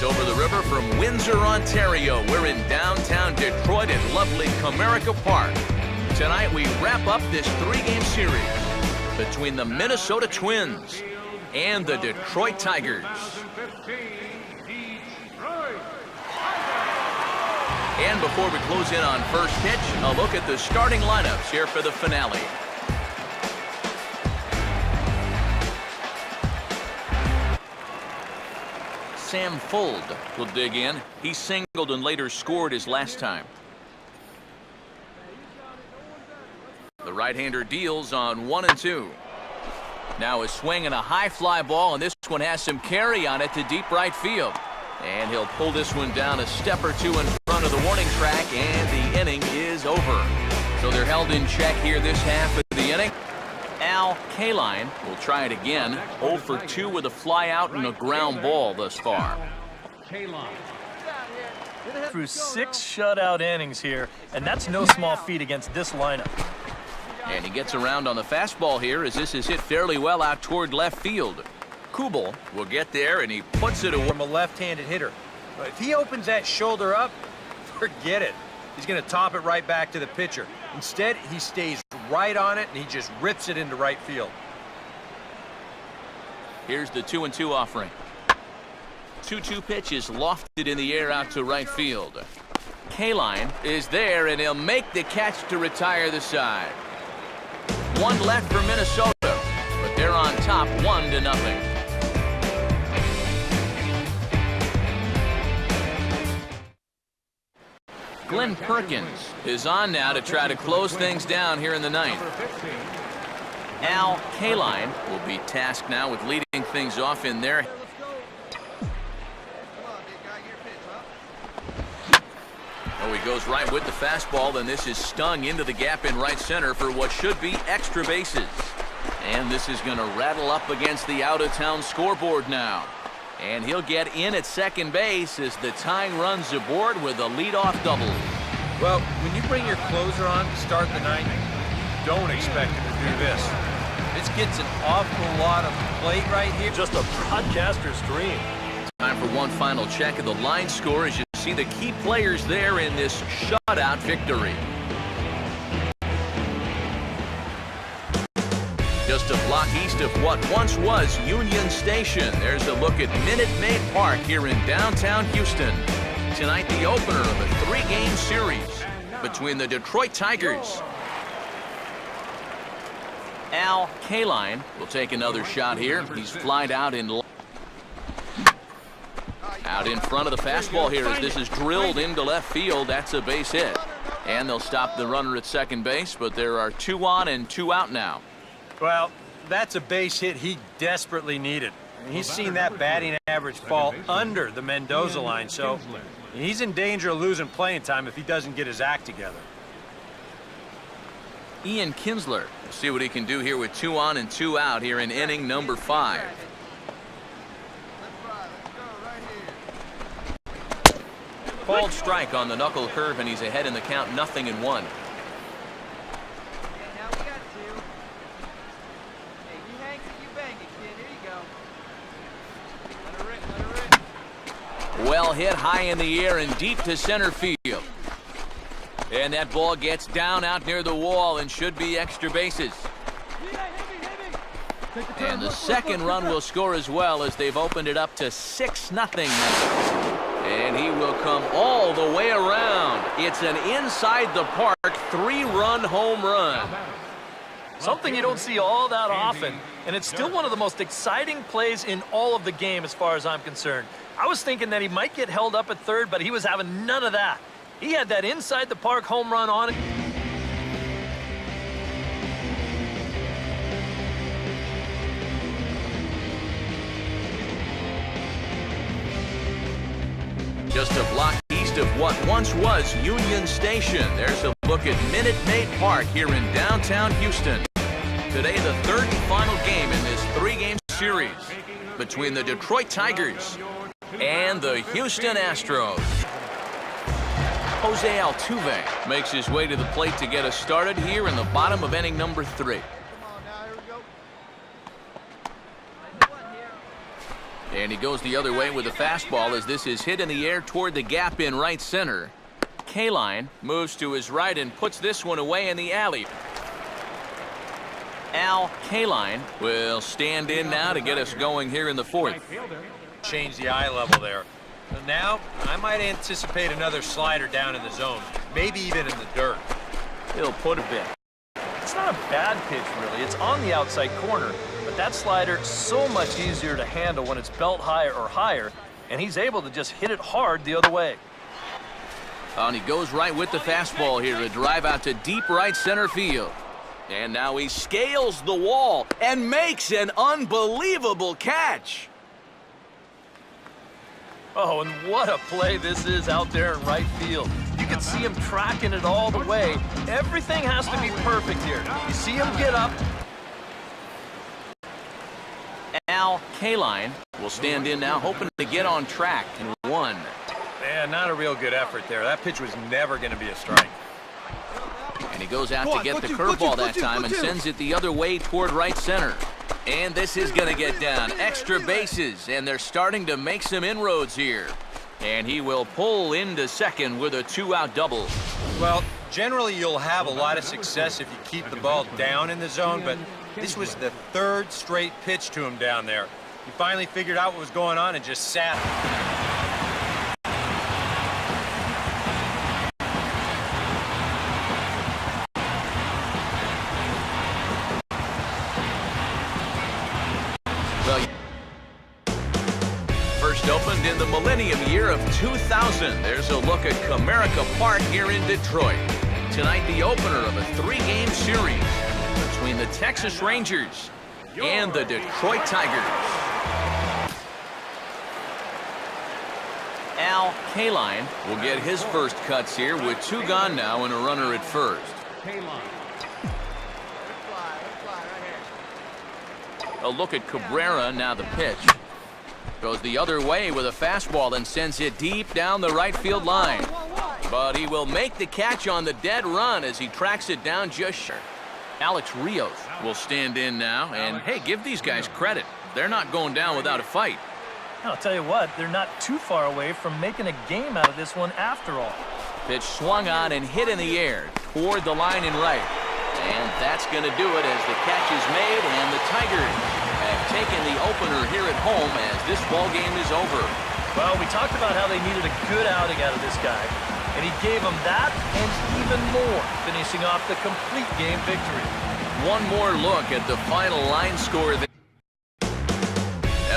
Over the river from Windsor, Ontario. We're in downtown Detroit at lovely Comerica Park. Tonight we wrap up this three-game series between the Minnesota Twins and the Detroit Tigers. And before we close in on first pitch, a look at the starting lineups here for the finale. Sam Fuld will dig in. He singled and later scored his last time. The right-hander deals on 1 and 2. Now a swing and a high fly ball, and this one has some carry on it to deep right field. And he'll pull this one down a step or two in front of the warning track, and the inning is over. So they're held in check here this half of the inning. KALINE will try it again. 0 for 2 with a fly out and a ground ball thus far. Through 6 shutout innings here, and that's no small feat against this lineup. And he gets around on the fastball here as this is hit fairly well out toward left field. Kubel will get there, and he puts it away. From a left-handed hitter. But if he opens that shoulder up, forget it. He's going to top it right back to the pitcher. Instead, he stays right on it, and he just rips it into right field. Here's the 2-2 offering. 2-2 pitch is lofted in the air out to right field. KALINE is there, and he'll make the catch to retire the side. 1 left for Minnesota, but they're on top 1-0. Glenn Perkins is on now to try to close things down here in the ninth. KALINE will be tasked now with leading things off in there. Oh, he goes right with the fastball, then this is stung into the gap in right center for what should be extra bases. And this is going to rattle up against the out-of-town scoreboard now. And he'll get in at second base as the tying runs aboard with a leadoff double. Well, when you bring your closer on to start the ninth, don't expect him to do this. This gets an awful lot of plate right here. Just a broadcaster's dream. Time for one final check of the line score as you see the key players there in this shutout victory. Just a block east of what once was Union Station. There's a look at Minute Maid Park here in downtown Houston. Tonight, the opener of a 3-game series between the Detroit Tigers. KALINE will take another shot here. He's flied out in front of the fastball here as this is drilled into left field. That's a base hit. And they'll stop the runner at second base, but there are 2 on and 2 out now. Well, that's a base hit he desperately needed. He's seen that batting average fall under the Mendoza line, so he's in danger of losing playing time if he doesn't get his act together. Ian Kinsler will see what he can do here with 2 on and 2 out here in inning number 5. Called strike on the knuckle curve, and he's ahead in the count, 0-1. Well hit high in the air and deep to center field. And that ball gets down out near the wall and should be extra bases. And the second run will score as well as they've opened it up to 6-0 now. And he will come all the way around. It's an inside the park 3-run home run. Something you don't see all that often, and it's still one of the most exciting plays in all of the game as far as I'm concerned. I was thinking that he might get held up at third, but he was having none of that. He had that inside the park home run on it. Just a block east of what once was Union Station. There's a look at Minute Maid Park here in downtown Houston. Today, the third and final game in this 3-game series between the Detroit Tigers and the Houston Astros. Jose Altuve makes his way to the plate to get us started here in the bottom of inning number 3. And he goes the other way with a fastball as this is hit in the air toward the gap in right center. KALINE moves to his right and puts this one away in the alley. KALINE will stand in now to get us going here in the fourth. Change the eye level there. So now, I might anticipate another slider down in the zone, maybe even in the dirt. He'll put a bit. It's not a bad pitch, really. It's on the outside corner, but that slider so much easier to handle when it's belt high or higher, and he's able to just hit it hard the other way. And he goes right with the fastball here, a drive out to deep right center field. And now he scales the wall and makes an unbelievable catch. Oh, and what a play this is out there in right field. You can see him tracking it all the way. Everything has to be perfect here. You see him get up. KALINE will stand in now, hoping to get on track and one. Yeah, not a real good effort there. That pitch was never going to be a strike. And he goes out to get the curveball that time and sends it the other way toward right center. And this is going to get down. Extra bases, and they're starting to make some inroads here. And he will pull into second with a 2-out double. Well, generally you'll have a lot of success if you keep the ball down in the zone, but this was the third straight pitch to him down there. He finally figured out what was going on and just sat. First opened in the millennium year of 2000. There's a look at Comerica Park here in Detroit. Tonight, the opener of a 3-game series between the Texas Rangers and the Detroit Tigers. KALINE will get his first cuts here with 2 gone now and a runner at first. A look at Cabrera, now the pitch. Goes the other way with a fastball and sends it deep down the right field line. But he will make the catch on the dead run as he tracks it down just short. Alex Rios will stand in now, and hey, give these guys credit. They're not going down without a fight. I'll tell you what, they're not too far away from making a game out of this one after all. Pitch swung on and hit in the air toward the line in right. And that's going to do it as the catch is made, and the Tigers have taken the opener here at home as this ball game is over. Well, we talked about how they needed a good outing out of this guy, and he gave them that and even more, finishing off the complete game victory. One more look at the final line score.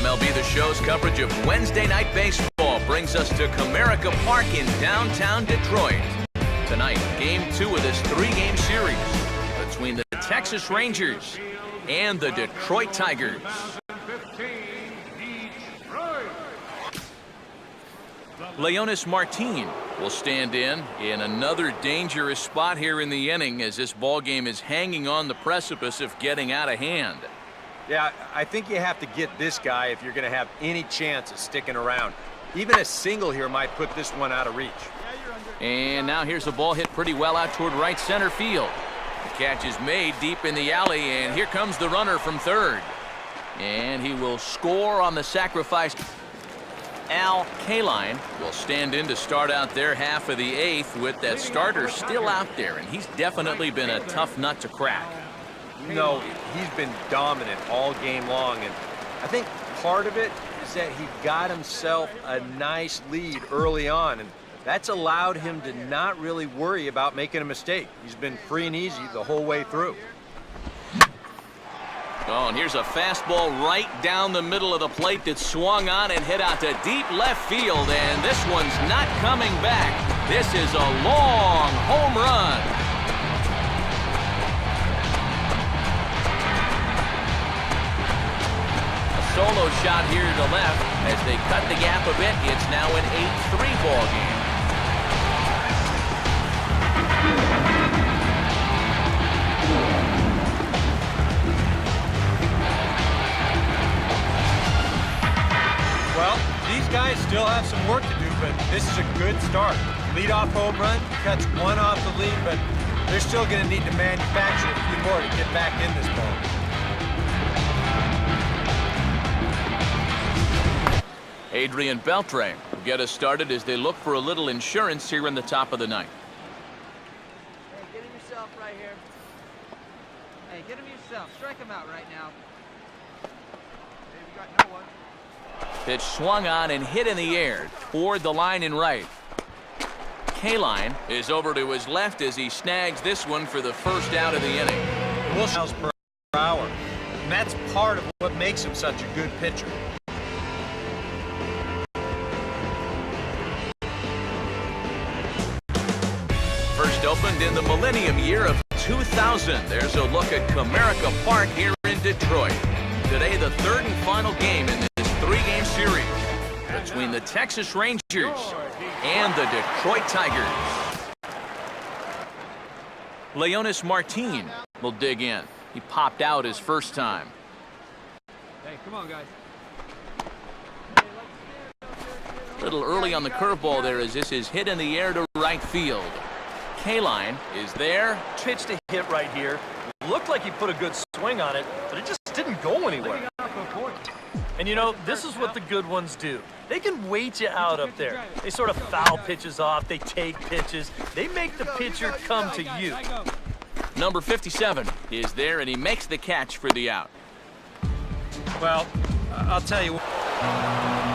MLB The Show's coverage of Wednesday Night Baseball brings us to Comerica Park in downtown Detroit. Tonight, Game 2 of this 3-game series between the Texas Rangers and the Detroit Tigers. Leonis Martin will stand in another dangerous spot here in the inning as this ball game is hanging on the precipice of getting out of hand. Yeah, I think you have to get this guy if you're going to have any chance of sticking around. Even a single here might put this one out of reach. And now here's a ball hit pretty well out toward right center field. The catch is made deep in the alley, and here comes the runner from third. And he will score on the sacrifice. KALINE will stand in to start out their half of the 8th with that starter still out there, and he's definitely been a tough nut to crack. No, he's been dominant all game long, and I think part of it is that he got himself a nice lead early on, and that's allowed him to not really worry about making a mistake. He's been free and easy the whole way through. Oh, and here's a fastball right down the middle of the plate that swung on and hit out to deep left field, and this one's not coming back. This is a long home run. A solo shot here to the left as they cut the gap a bit. It's now an 8-3 ball game. Well, these guys still have some work to do, but this is a good start. Leadoff home run, cuts one off the lead, but they're still going to need to manufacture a few more to get back in this ball. Adrian Beltre will get us started as they look for a little insurance here in the top of the ninth. Hey, get him yourself right here. Hey, get him yourself. Strike him out right now. Hey, we got no one. Pitch swung on and hit in the air toward the line and right. KALINE is over to his left as he snags this one for the first out of the inning. Miles per hour. And that's part of what makes him such a good pitcher. First opened in the millennium year of 2000. There's a look at Comerica Park here in Detroit. Today, the third and final game in this three-game series between the Texas Rangers and the Detroit Tigers. Leonis Martin will dig in. He popped out his first time. Hey, come on, guys. A little early on the curveball there as this is hit in the air to right field. KALINE is there. Pitch to hit right here. Looked like he put a good swing on it, but it just didn't go anywhere. And you know, this is what the good ones do. They can wait you out up there. They sort of foul pitches off. They take pitches. They make the pitcher come to you. Number 57 is there, and he makes the catch for the out. Well, I'll tell you what.